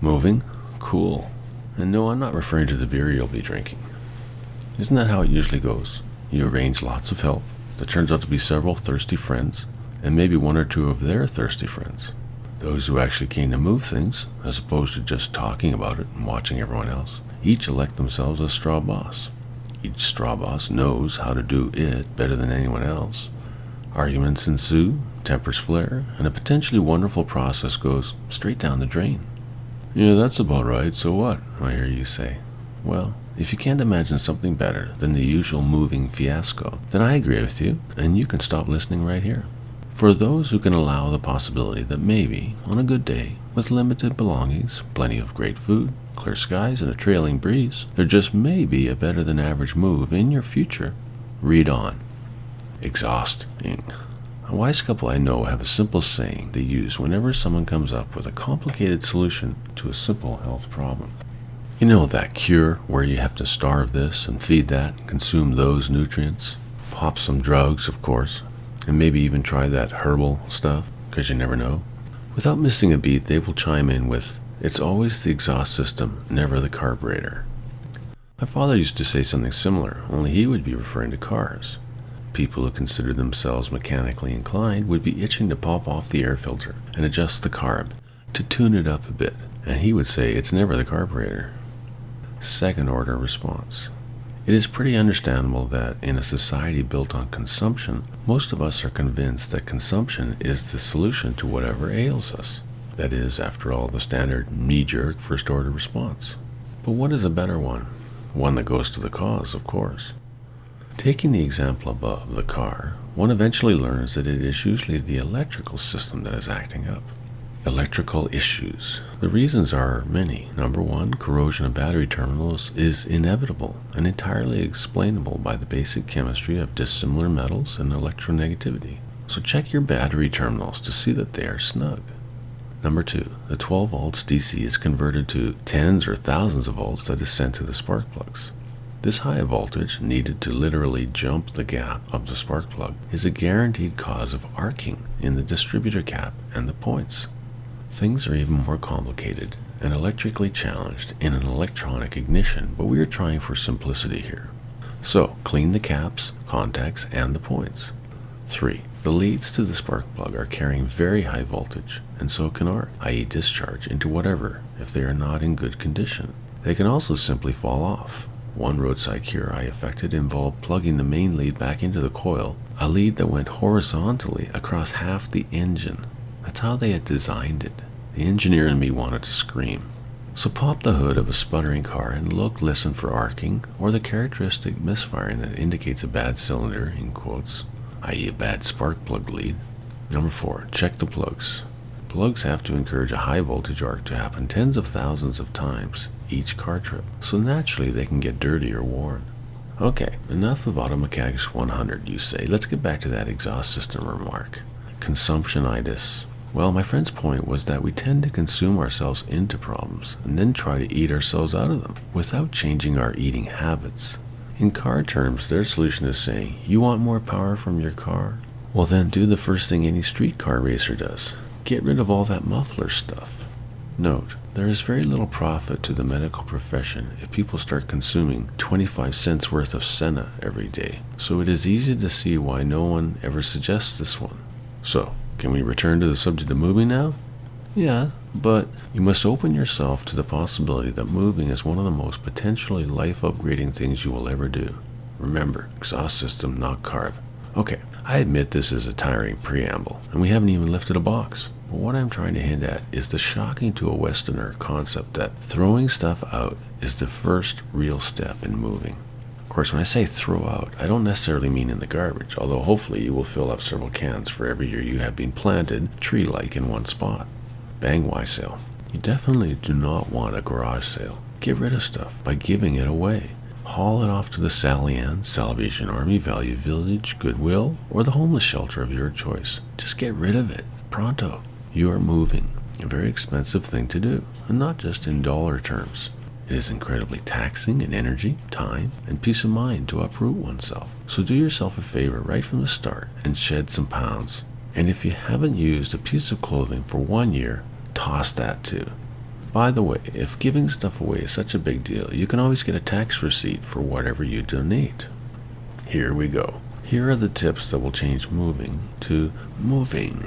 Moving? Cool. And no, I'm not referring to the beer you'll be drinking. Isn't that how it usually goes? You arrange lots of help. There turns out to be several thirsty friends, and maybe one or two of their thirsty friends. Those who actually came to move things, as opposed to just talking about it and watching everyone else, each elect themselves a straw boss. Each straw boss knows how to do it better than anyone else. Arguments ensue, tempers flare, and a potentially wonderful process goes straight down the drain. Yeah, that's about right, so what? I hear you say. Well, if you can't imagine something better than the usual moving fiasco, then I agree with you, and you can stop listening right here. For those who can allow the possibility that maybe, on a good day, with limited belongings, plenty of great food, clear skies, and a trailing breeze, there just may be a better than average move in your future, read on. Exhausting. A wise couple I know have a simple saying they use whenever someone comes up with a complicated solution to a simple health problem. You know that cure where you have to starve this and feed that, consume those nutrients, pop some drugs, of course, and maybe even try that herbal stuff, because you never know. Without missing a beat, they will chime in with, "It's always the exhaust system, never the carburetor." My father used to say something similar, only he would be referring to cars. People who considered themselves mechanically inclined would be itching to pop off the air filter and adjust the carb to tune it up a bit, and he would say it's never the carburetor. Second order response. It is pretty understandable that in a society built on consumption, most of us are convinced that consumption is the solution to whatever ails us. That is, after all, the standard knee-jerk first-order response. But what is a better one? One that goes to the cause, of course. Taking the example above, the car, one eventually learns that it is usually the electrical system that is acting up. Electrical issues. The reasons are many. Number one, corrosion of battery terminals is inevitable and entirely explainable by the basic chemistry of dissimilar metals and electronegativity. So check your battery terminals to see that they are snug. Number two, the 12 volts DC is converted to tens or thousands of volts that is sent to the spark plugs. This high voltage, needed to literally jump the gap of the spark plug, is a guaranteed cause of arcing in the distributor cap and the points. Things are even more complicated and electrically challenged in an electronic ignition, but we are trying for simplicity here. So, clean the caps, contacts, and the points. 3. The leads to the spark plug are carrying very high voltage, and so can arc, i.e. discharge into whatever, if they are not in good condition. They can also simply fall off. One roadside cure I effected involved plugging the main lead back into the coil, a lead that went horizontally across half the engine. That's how they had designed it. The engineer in me wanted to scream. So pop the hood of a sputtering car and listen for arcing, or the characteristic misfiring that indicates a bad cylinder, in quotes, i.e. a bad spark plug lead. Number 4, check the plugs. Plugs have to encourage a high voltage arc to happen tens of thousands of times each car trip, so naturally they can get dirty or worn. Okay, enough of Auto Mechanics 100, you say. Let's get back to that exhaust system remark. Consumptionitis. Well, my friend's point was that we tend to consume ourselves into problems and then try to eat ourselves out of them without changing our eating habits. In car terms, their solution is saying, you want more power from your car? Well then do the first thing any street car racer does. Get rid of all that muffler stuff. Note, there is very little profit to the medical profession if people start consuming 25 cents worth of Senna every day, so it is easy to see why no one ever suggests this one. So, can we return to the subject of moving now? Yeah, but you must open yourself to the possibility that moving is one of the most potentially life-upgrading things you will ever do. Remember, exhaust system, not carb. Okay, I admit this is a tiring preamble, and we haven't even lifted a box. But what I'm trying to hint at is the shocking to a Westerner concept that throwing stuff out is the first real step in moving. Of course, when I say throw out, I don't necessarily mean in the garbage, although hopefully you will fill up several cans for every year you have been planted tree-like in one spot. Bang Y sale. You definitely do not want a garage sale. Get rid of stuff by giving it away. Haul it off to the Sally Ann, Salvation Army, Value Village, Goodwill, or the homeless shelter of your choice. Just get rid of it. Pronto. You are moving. A very expensive thing to do, and not just in dollar terms. It is incredibly taxing in energy, time, and peace of mind to uproot oneself. So do yourself a favor right from the start and shed some pounds. And if you haven't used a piece of clothing for 1 year, toss that too. By the way, if giving stuff away is such a big deal, you can always get a tax receipt for whatever you donate. Here we go. Here are the tips that will change moving to moving.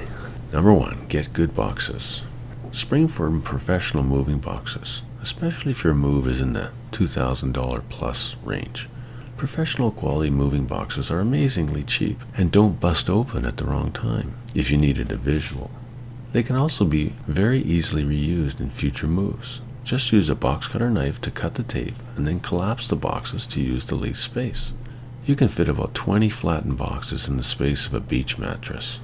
Number 1, get good boxes. Spring for professional moving boxes, especially if your move is in the $2,000 plus range. Professional quality moving boxes are amazingly cheap and don't bust open at the wrong time if you needed a visual. They can also be very easily reused in future moves. Just use a box cutter knife to cut the tape and then collapse the boxes to use the least space. You can fit about 20 flattened boxes in the space of a beach mattress.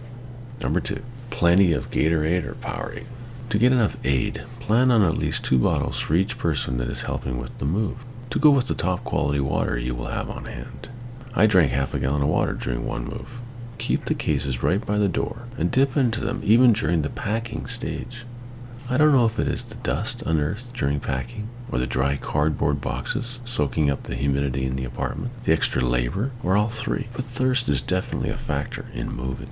Number 2, plenty of Gatorade or Powerade. To get enough aid, plan on at least 2 bottles for each person that is helping with the move, to go with the top quality water you will have on hand. I drank half a gallon of water during one move. Keep the cases right by the door and dip into them even during the packing stage. I don't know if it is the dust unearthed during packing, or the dry cardboard boxes soaking up the humidity in the apartment, the extra labor, or all three, but thirst is definitely a factor in moving.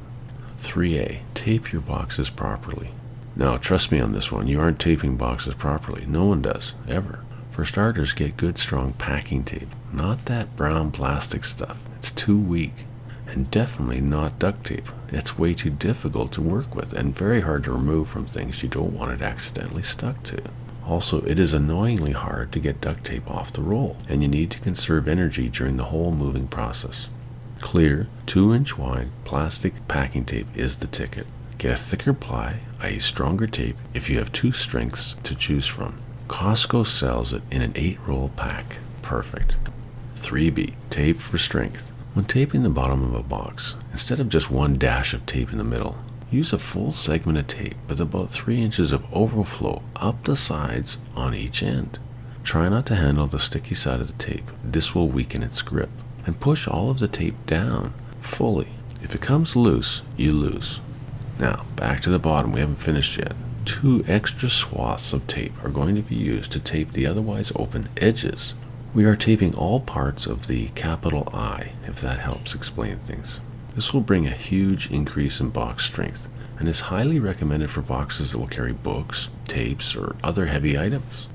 3A, tape your boxes properly. Now, trust me on this one, you aren't taping boxes properly. No one does, ever. For starters, get good strong packing tape, not that brown plastic stuff. It's too weak. And definitely not duct tape. It's way too difficult to work with and very hard to remove from things you don't want it accidentally stuck to. Also, it is annoyingly hard to get duct tape off the roll, and you need to conserve energy during the whole moving process. Clear, 2-inch wide plastic packing tape is the ticket. Get a thicker ply, i.e. stronger tape, if you have 2 strengths to choose from. Costco sells it in an 8-roll pack. Perfect. 3B, tape for strength. When taping the bottom of a box, instead of just one dash of tape in the middle, use a full segment of tape with about 3 inches of overflow up the sides on each end. Try not to handle the sticky side of the tape. This will weaken its grip. And push all of the tape down fully. If it comes loose, you lose. Now, back to the bottom. We haven't finished yet. 2 extra swaths of tape are going to be used to tape the otherwise open edges. We are taping all parts of the capital I, if that helps explain things. This will bring a huge increase in box strength and is highly recommended for boxes that will carry books, tapes, or other heavy items.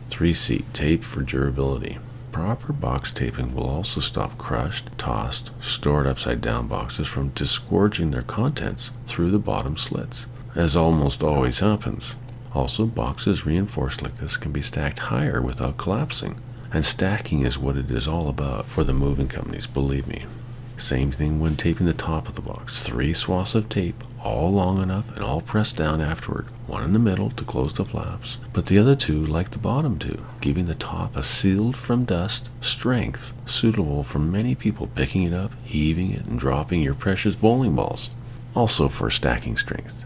3C, tape for durability. Proper box taping will also stop crushed, tossed, stored upside down boxes from disgorging their contents through the bottom slits, as almost always happens. Also, boxes reinforced like this can be stacked higher without collapsing. And stacking is what it is all about for the moving companies, believe me. Same thing when taping the top of the box. 3 swaths of tape, all long enough and all pressed down afterward. 1 in the middle to close the flaps, but the other 2 like the bottom 2, giving the top a sealed from dust strength suitable for many people picking it up, heaving it, and dropping your precious bowling balls. Also for stacking strength.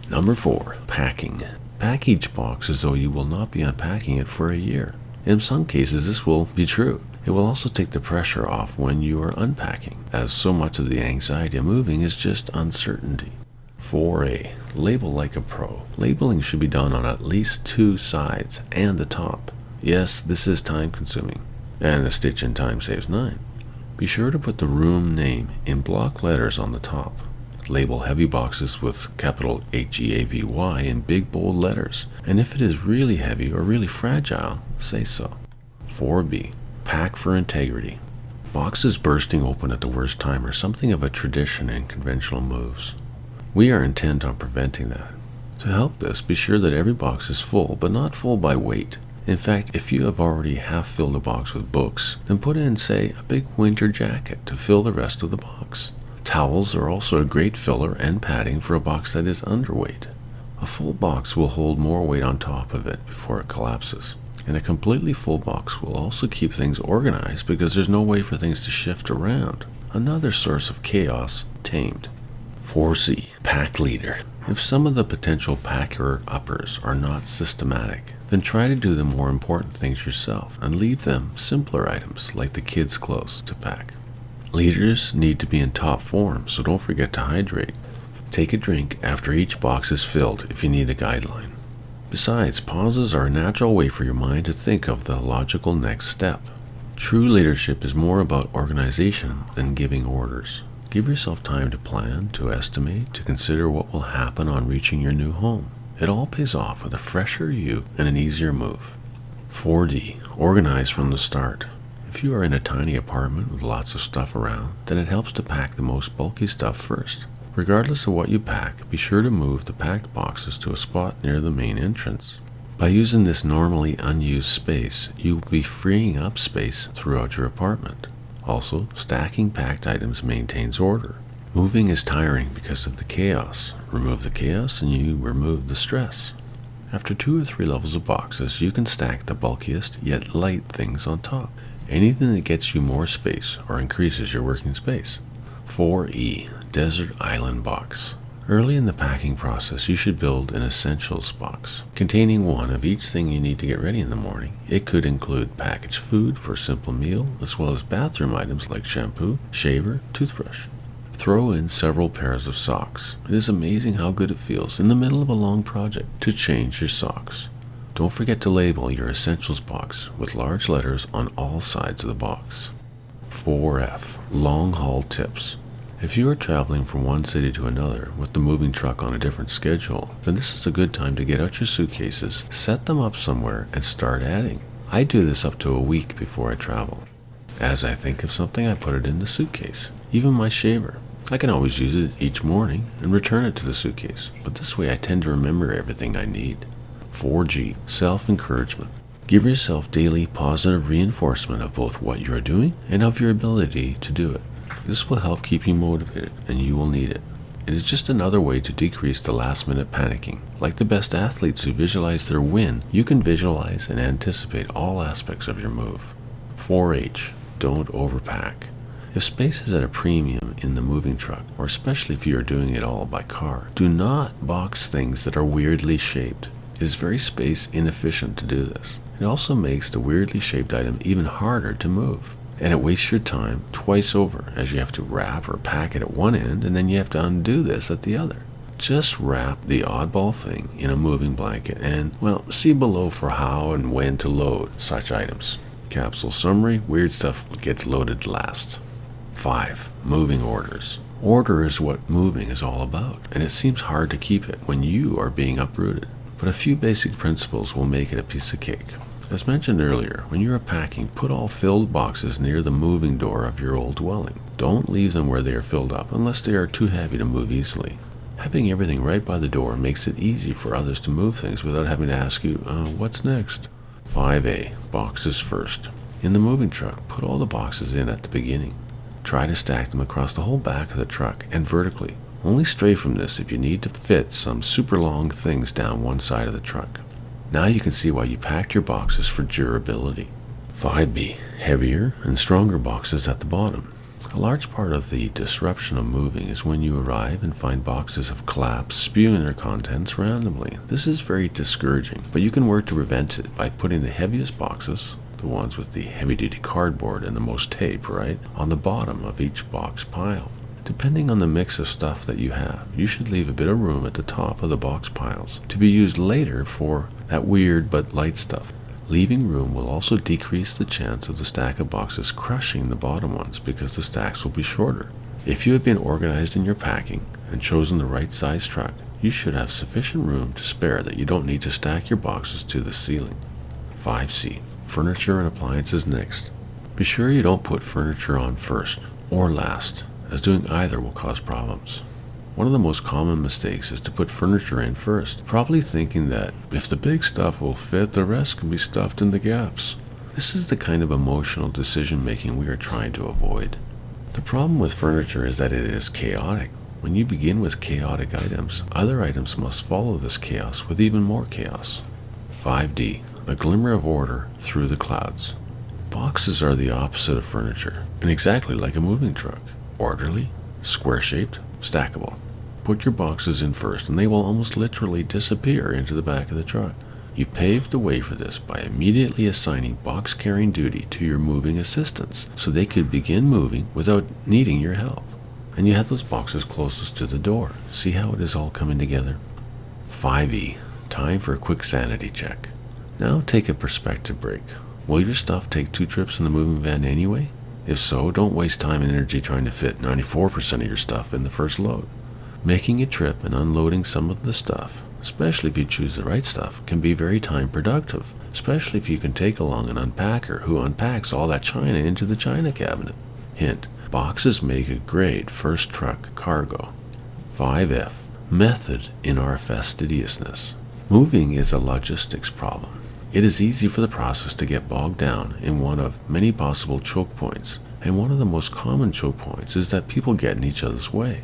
Number 4, packing. Pack each box as though you will not be unpacking it for a year. In some cases, this will be true. It will also take the pressure off when you are unpacking, as so much of the anxiety of moving is just uncertainty. 4A, label like a pro. Labeling should be done on at least 2 sides and the top. Yes, this is time consuming, and a stitch in time saves 9. Be sure to put the room name in block letters on the top. Label heavy boxes with capital HEAVY in big bold letters, and if it is really heavy or really fragile, say so. 4B, pack for integrity. Boxes bursting open at the worst time are something of a tradition in conventional moves. We are intent on preventing that. To help this, be sure that every box is full, but not full by weight. In fact, if you have already half filled a box with books, then put in, say, a big winter jacket to fill the rest of the box. Towels are also a great filler and padding for a box that is underweight. A full box will hold more weight on top of it before it collapses. And a completely full box will also keep things organized because there's no way for things to shift around. Another source of chaos tamed. 4C, pack leader. If some of the potential packer-uppers are not systematic, then try to do the more important things yourself and leave them simpler items like the kids' clothes to pack. Leaders need to be in top form, so don't forget to hydrate. Take a drink after each box is filled if you need a guideline. Besides, pauses are a natural way for your mind to think of the logical next step. True leadership is more about organization than giving orders. Give yourself time to plan, to estimate, to consider what will happen on reaching your new home. It all pays off with a fresher you and an easier move. 4D. Organize from the start. If you are in a tiny apartment with lots of stuff around, then it helps to pack the most bulky stuff first. Regardless of what you pack, be sure to move the packed boxes to a spot near the main entrance. By using this normally unused space, you will be freeing up space throughout your apartment. Also, stacking packed items maintains order. Moving is tiring because of the chaos. Remove the chaos and you remove the stress. After 2 or 3 levels of boxes, you can stack the bulkiest yet light things on top. Anything that gets you more space or increases your working space. 4E. Desert Island Box. Early in the packing process, you should build an essentials box containing one of each thing you need to get ready in the morning. It could include packaged food for a simple meal, as well as bathroom items like shampoo, shaver, toothbrush. Throw in several pairs of socks. It is amazing how good it feels in the middle of a long project to change your socks. Don't forget to label your essentials box with large letters on all sides of the box. 4F. Long haul tips. If you are traveling from one city to another with the moving truck on a different schedule, then this is a good time to get out your suitcases, set them up somewhere, and start adding. I do this up to a week before I travel. As I think of something, I put it in the suitcase. Even my shaver. I can always use it each morning and return it to the suitcase, but this way I tend to remember everything I need. 4G. Self-encouragement. Give yourself daily positive reinforcement of both what you are doing and of your ability to do it. This will help keep you motivated, and you will need it. It is just another way to decrease the last-minute panicking. Like the best athletes who visualize their win, you can visualize and anticipate all aspects of your move. 4H. Don't overpack. If space is at a premium in the moving truck, or especially if you are doing it all by car, do not box things that are weirdly shaped. It is very space inefficient to do this. It also makes the weirdly shaped item even harder to move. And it wastes your time twice over, as you have to wrap or pack it at one end and then you have to undo this at the other. Just wrap the oddball thing in a moving blanket and, well, see below for how and when to load such items. Capsule summary: weird stuff gets loaded last. 5. Moving orders. Order is what moving is all about, and it seems hard to keep it when you are being uprooted. But a few basic principles will make it a piece of cake. As mentioned earlier, when you are packing, put all filled boxes near the moving door of your old dwelling. Don't leave them where they are filled up unless they are too heavy to move easily. Having everything right by the door makes it easy for others to move things without having to ask you, what's next? 5A. Boxes first. In the moving truck, put all the boxes in at the beginning. Try to stack them across the whole back of the truck and vertically. Only stray from this if you need to fit some super long things down one side of the truck. Now you can see why you packed your boxes for durability. 5B. Heavier and stronger boxes at the bottom. A large part of the disruption of moving is when you arrive and find boxes have collapsed, spewing their contents randomly. This is very discouraging, but you can work to prevent it by putting the heaviest boxes, the ones with the heavy-duty cardboard and the most tape, right, on the bottom of each box pile. Depending on the mix of stuff that you have, you should leave a bit of room at the top of the box piles to be used later for that weird but light stuff. Leaving room will also decrease the chance of the stack of boxes crushing the bottom ones because the stacks will be shorter. If you have been organized in your packing and chosen the right size truck, you should have sufficient room to spare that you don't need to stack your boxes to the ceiling. 5C. Furniture and appliances next. Be sure you don't put furniture on first or last, as doing either will cause problems. One of the most common mistakes is to put furniture in first, probably thinking that if the big stuff will fit, the rest can be stuffed in the gaps. This is the kind of emotional decision making we are trying to avoid. The problem with furniture is that it is chaotic. When you begin with chaotic items, other items must follow this chaos with even more chaos. 5D. A glimmer of order through the clouds. Boxes are the opposite of furniture, and exactly like a moving truck. Orderly, square-shaped, stackable. Put your boxes in first and they will almost literally disappear into the back of the truck. You paved the way for this by immediately assigning box carrying duty to your moving assistants so they could begin moving without needing your help. And you had those boxes closest to the door. See how it is all coming together? 5E. Time for a quick sanity check. Now take a perspective break. Will your stuff take 2 trips in the moving van anyway? If so, don't waste time and energy trying to fit 94% of your stuff in the first load. Making a trip and unloading some of the stuff especially if you choose the right stuff, can be very time productive, especially if you can take along an unpacker who unpacks all that china into the china cabinet. Hint, boxes make a great first truck cargo. 5F, method in our fastidiousness. Moving is a logistics problem. It is easy for the process to get bogged down in one of many possible choke points, and one of the most common choke points is that people get in each other's way.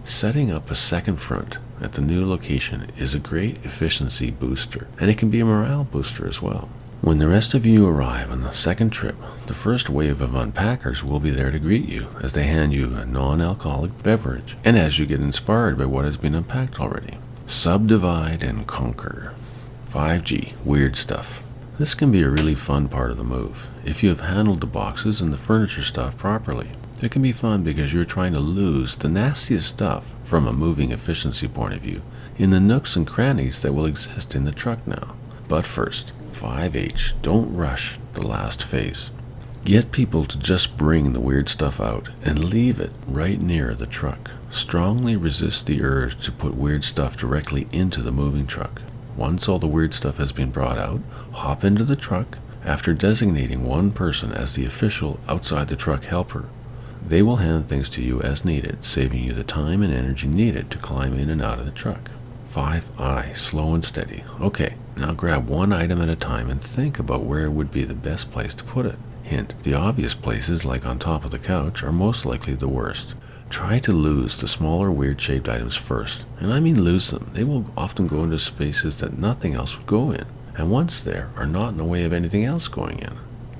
Setting up a second front at the new location is a great efficiency booster, and it can be a morale booster as well. When the rest of you arrive on the second trip, the first wave of unpackers will be there to greet you as they hand you a non-alcoholic beverage, and as you get inspired by what has been unpacked already. Subdivide and conquer. 5G, weird stuff. This can be a really fun part of the move, if you have handled the boxes and the furniture stuff properly. It can be fun because you're trying to lose the nastiest stuff from a moving efficiency point of view in the nooks and crannies that will exist in the truck now. But first, 5H, don't rush the last phase. Get people to just bring the weird stuff out and leave it right near the truck. Strongly resist the urge to put weird stuff directly into the moving truck. Once all the weird stuff has been brought out, hop into the truck after designating one person as the official outside the truck helper. They will hand things to you as needed, saving you the time and energy needed to climb in and out of the truck. 5I, slow and steady. Okay, now grab one item at a time and think about where would be the best place to put it. Hint, the obvious places, like on top of the couch, are most likely the worst. Try to lose the smaller weird-shaped items first, and I mean lose them. They will often go into spaces that nothing else would go in, and once there, are not in the way of anything else going in.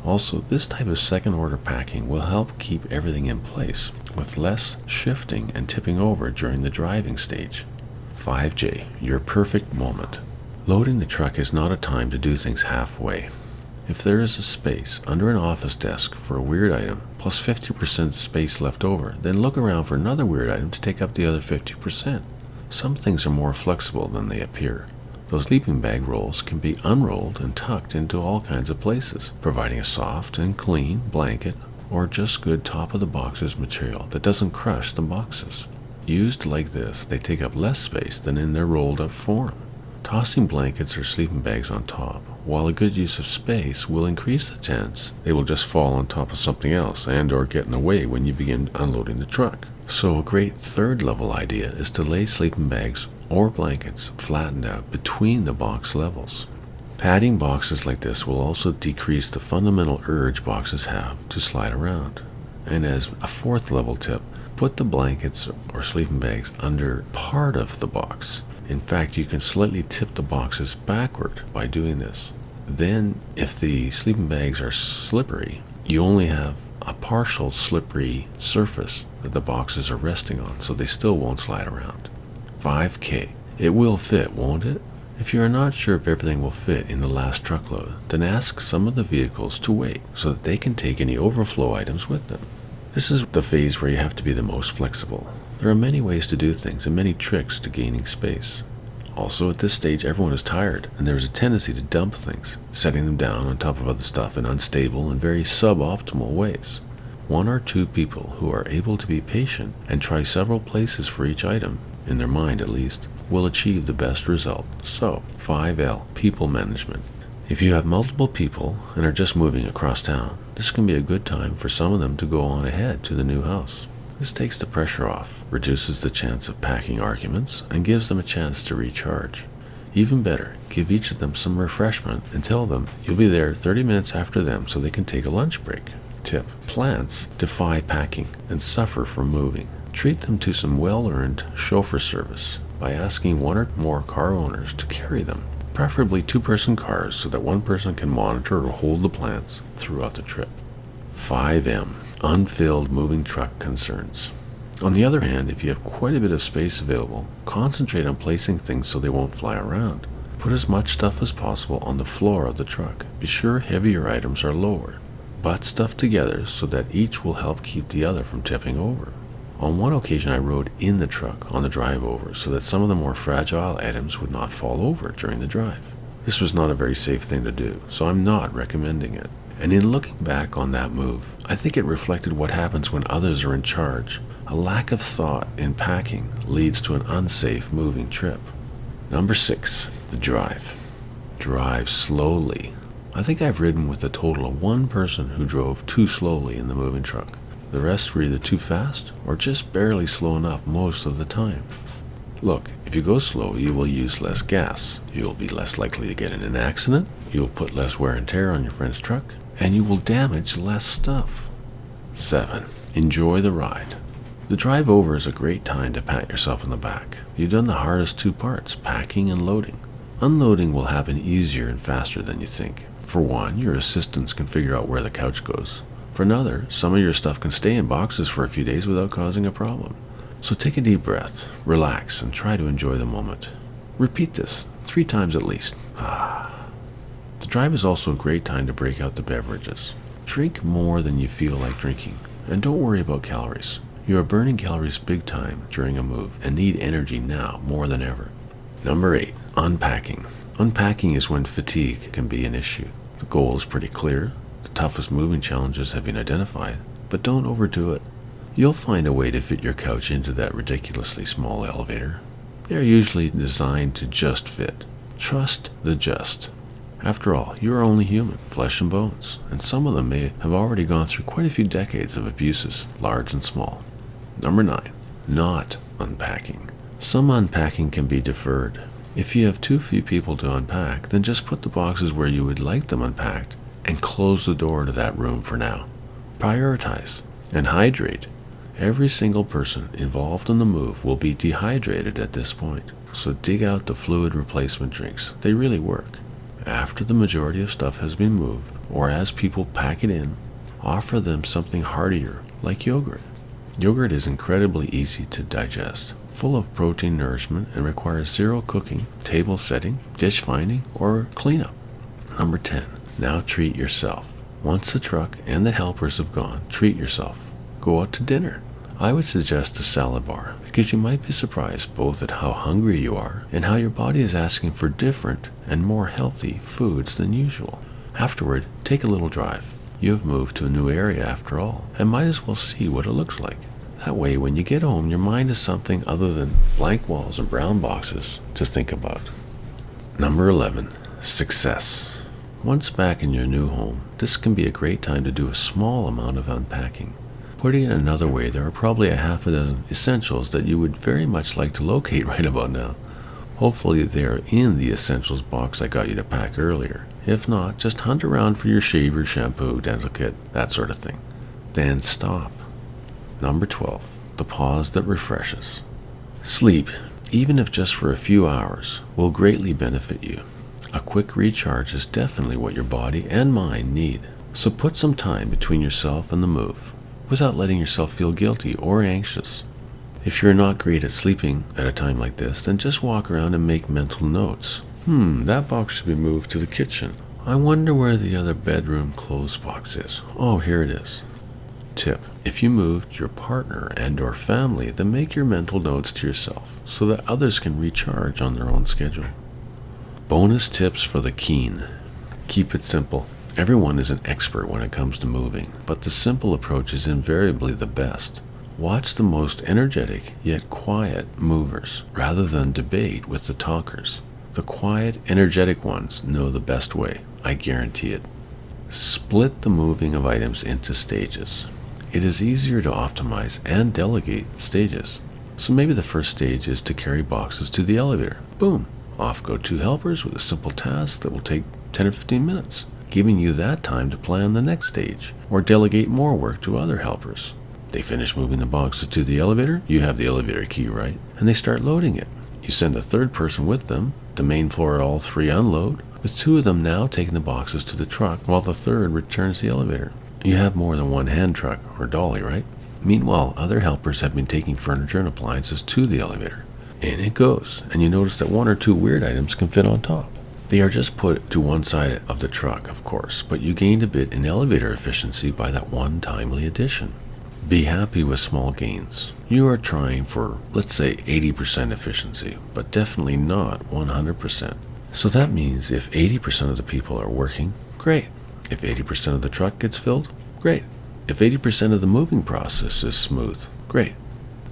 Also, this type of second-order packing will help keep everything in place, with less shifting and tipping over during the driving stage. 5J, your perfect moment. Loading the truck is not a time to do things halfway. If there is a space under an office desk for a weird item, plus 50% space left over, then look around for another weird item to take up the other 50%. Some things are more flexible than they appear. Those sleeping bag rolls can be unrolled and tucked into all kinds of places, providing a soft and clean blanket or just good top-of-the-boxes material that doesn't crush the boxes. Used like this, they take up less space than in their rolled-up form. Tossing blankets or sleeping bags on top, while a good use of space, will increase the chance they will just fall on top of something else and or get in the way when you begin unloading the truck. So a great third-level idea is to lay sleeping bags or blankets flattened out between the box levels. Padding boxes like this will also decrease the fundamental urge boxes have to slide around. And as a fourth level tip, put the blankets or sleeping bags under part of the box. In fact, you can slightly tip the boxes backward by doing this. Then, if the sleeping bags are slippery, you only have a partial slippery surface that the boxes are resting on, so they still won't slide around. 5K. It will fit, won't it? If you are not sure if everything will fit in the last truckload, then ask some of the vehicles to wait so that they can take any overflow items with them. This is the phase where you have to be the most flexible. There are many ways to do things and many tricks to gaining space. Also, at this stage, everyone is tired, and there is a tendency to dump things, setting them down on top of other stuff in unstable and very suboptimal ways. One or two people who are able to be patient and try several places for each item, in their mind at least, will achieve the best result. So, 5L, people management. If you have multiple people and are just moving across town, this can be a good time for some of them to go on ahead to the new house. This takes the pressure off, reduces the chance of packing arguments, and gives them a chance to recharge. Even better, give each of them some refreshment and tell them you'll be there 30 minutes after them so they can take a lunch break. Tip: plants defy packing and suffer from moving. Treat them to some well-earned chauffeur service by asking one or more car owners to carry them, preferably two-person cars so that one person can monitor or hold the plants throughout the trip. 5M, unfilled moving truck concerns. On the other hand, if you have quite a bit of space available, concentrate on placing things so they won't fly around. Put as much stuff as possible on the floor of the truck. Be sure heavier items are lower. Butt stuff together so that each will help keep the other from tipping over. On one occasion I rode in the truck on the drive over so that some of the more fragile items would not fall over during the drive. This was not a very safe thing to do, so I'm not recommending it. And in looking back on that move, I think it reflected what happens when others are in charge. A lack of thought in packing leads to an unsafe moving trip. Number 6, the drive. Drive slowly. I think I've ridden with a total of one person who drove too slowly in the moving truck. The rest were either too fast or just barely slow enough most of the time. Look, if you go slow, you will use less gas. You will be less likely to get in an accident. You will put less wear and tear on your friend's truck. And you will damage less stuff. 7. Enjoy the ride. The drive over is a great time to pat yourself on the back. You've done the hardest two parts, packing and loading. Unloading will happen easier and faster than you think. For one, your assistants can figure out where the couch goes. For another, some of your stuff can stay in boxes for a few days without causing a problem. So take a deep breath, relax, and try to enjoy the moment. Repeat this 3 times at least. The drive is also a great time to break out the beverages. Drink more than you feel like drinking, and don't worry about calories. You are burning calories big time during a move and need energy now more than ever. Number 8, unpacking. Unpacking is when fatigue can be an issue. The goal is pretty clear. The toughest moving challenges have been identified, but don't overdo it. You'll find a way to fit your couch into that ridiculously small elevator. They are usually designed to just fit. Trust the just. After all, you are only human, flesh and bones, and some of them may have already gone through quite a few decades of abuses, large and small. Number 9, not unpacking. Some unpacking can be deferred. If you have too few people to unpack, then just put the boxes where you would like them unpacked and close the door to that room for now. Prioritize and hydrate. Every single person involved in the move will be dehydrated at this point, so dig out the fluid replacement drinks. They really work. After the majority of stuff has been moved, or as people pack it in, offer them something heartier, like yogurt. Yogurt is incredibly easy to digest, full of protein nourishment, and requires zero cooking, table setting, dish finding, or cleanup. Number 10, now treat yourself. Once the truck and the helpers have gone, treat yourself. Go out to dinner. I would suggest a salad bar, because you might be surprised both at how hungry you are and how your body is asking for different and more healthy foods than usual. Afterward, take a little drive. You have moved to a new area after all, and might as well see what it looks like. That way, when you get home, your mind has something other than blank walls and brown boxes to think about. Number 11, success. Once back in your new home, this can be a great time to do a small amount of unpacking. Putting it another way, there are probably a half a dozen essentials that you would very much like to locate right about now. Hopefully they are in the essentials box I got you to pack earlier. If not, just hunt around for your shaver, shampoo, dental kit, that sort of thing. Then stop. Number 12, the pause that refreshes. Sleep, even if just for a few hours, will greatly benefit you. A quick recharge is definitely what your body and mind need. So put some time between yourself and the move, without letting yourself feel guilty or anxious. If you're not great at sleeping at a time like this, then just walk around and make mental notes. That box should be moved to the kitchen. I wonder where the other bedroom clothes box is. Oh, here it is. Tip: if you moved your partner and or family, then make your mental notes to yourself so that others can recharge on their own schedule. Bonus tips for the keen. Keep it simple. Everyone is an expert when it comes to moving, but the simple approach is invariably the best. Watch the most energetic yet quiet movers rather than debate with the talkers. The quiet, energetic ones know the best way, I guarantee it. Split the moving of items into stages. It is easier to optimize and delegate stages. So maybe the first stage is to carry boxes to the elevator. Boom! Off go 2 helpers with a simple task that will take 10 or 15 minutes. Giving you that time to plan the next stage, or delegate more work to other helpers. They finish moving the boxes to the elevator, you have the elevator key, right? And they start loading it. You send a third person with them, the main floor all 3 unload, with 2 of them now taking the boxes to the truck while the third returns the elevator. You have more than one hand truck, or dolly, right? Meanwhile, other helpers have been taking furniture and appliances to the elevator. In it goes, and you notice that 1 or 2 weird items can fit on top. They are just put to one side of the truck, of course, but you gained a bit in elevator efficiency by that one timely addition. Be happy with small gains. You are trying for, let's say, 80% efficiency, but definitely not 100%. So that means if 80% of the people are working, great. If 80% of the truck gets filled, great. If 80% of the moving process is smooth, great.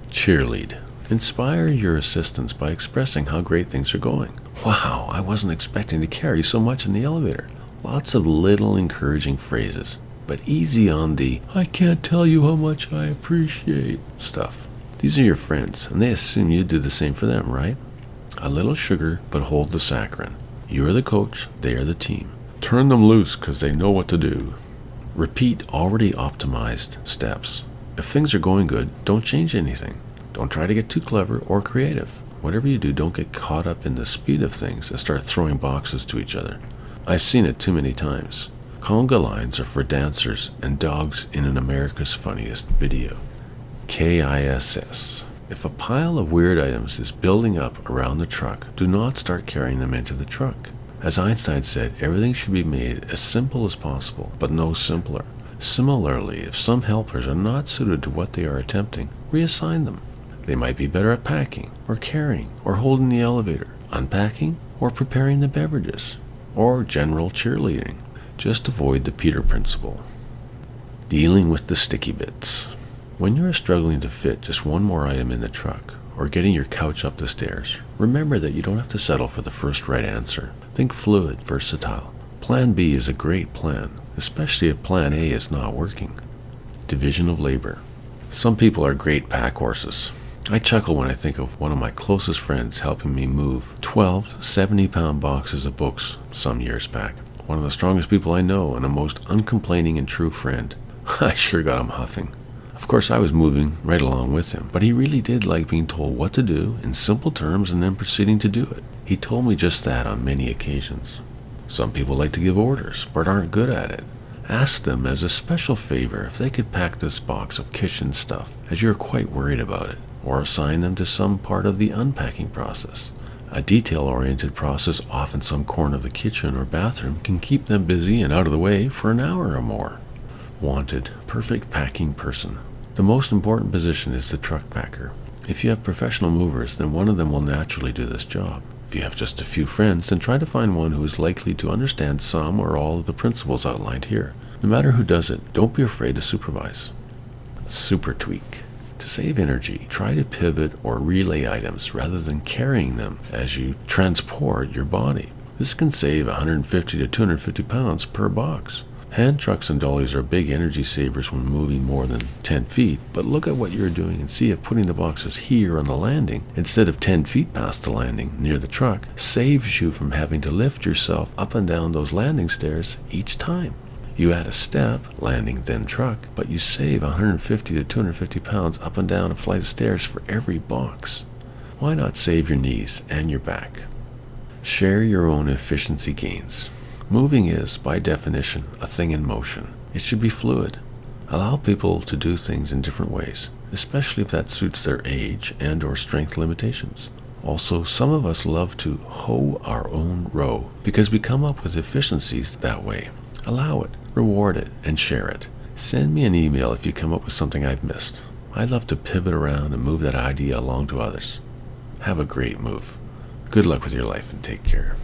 Cheerlead. Inspire your assistants by expressing how great things are going. Wow, I wasn't expecting to carry so much in the elevator. Lots of little encouraging phrases, but easy on the "I can't tell you how much I appreciate" stuff. These are your friends, and they assume you do the same for them, right? A little sugar, but hold the saccharin. You are the coach, they are the team. Turn them loose because they know what to do. Repeat already optimized steps. If things are going good, don't change anything. Don't try to get too clever or creative. Whatever you do, don't get caught up in the speed of things and start throwing boxes to each other. I've seen it too many times. Conga lines are for dancers and dogs in an America's Funniest Video. KISS. If a pile of weird items is building up around the truck, do not start carrying them into the truck. As Einstein said, everything should be made as simple as possible, but no simpler. Similarly, if some helpers are not suited to what they are attempting, reassign them. They might be better at packing, or carrying, or holding the elevator, unpacking, or preparing the beverages, or general cheerleading. Just avoid the Peter principle. Dealing with the sticky bits. When you are struggling to fit just one more item in the truck, or getting your couch up the stairs, remember that you don't have to settle for the first right answer. Think fluid, versatile. Plan B is a great plan, especially if Plan A is not working. Division of labor. Some people are great pack horses. I chuckle when I think of one of my closest friends helping me move 12 70-pound boxes of books some years back. One of the strongest people I know and a most uncomplaining and true friend. I sure got him huffing. Of course, I was moving right along with him, but he really did like being told what to do in simple terms and then proceeding to do it. He told me just that on many occasions. Some people like to give orders, but aren't good at it. Ask them as a special favor if they could pack this box of kitchen stuff, as you're quite worried about it, or assign them to some part of the unpacking process. A detail-oriented process off in some corner of the kitchen or bathroom can keep them busy and out of the way for an hour or more. Wanted, perfect packing person. The most important position is the truck packer. If you have professional movers, then one of them will naturally do this job. If you have just a few friends, then try to find one who is likely to understand some or all of the principles outlined here. No matter who does it, don't be afraid to supervise. Super tweak. To save energy, try to pivot or relay items rather than carrying them as you transport your body. This can save 150 to 250 pounds per box. Hand trucks and dollies are big energy savers when moving more than 10 feet, but look at what you're doing and see if putting the boxes here on the landing instead of 10 feet past the landing near the truck saves you from having to lift yourself up and down those landing stairs each time. You add a step, landing then truck, but you save 150 to 250 pounds up and down a flight of stairs for every box. Why not save your knees and your back? Share your own efficiency gains. Moving is, by definition, a thing in motion. It should be fluid. Allow people to do things in different ways, especially if that suits their age and or strength limitations. Also, some of us love to hoe our own row because we come up with efficiencies that way. Allow it, reward it, and share it. Send me an email if you come up with something I've missed. I love to pivot around and move that idea along to others. Have a great move. Good luck with your life and take care.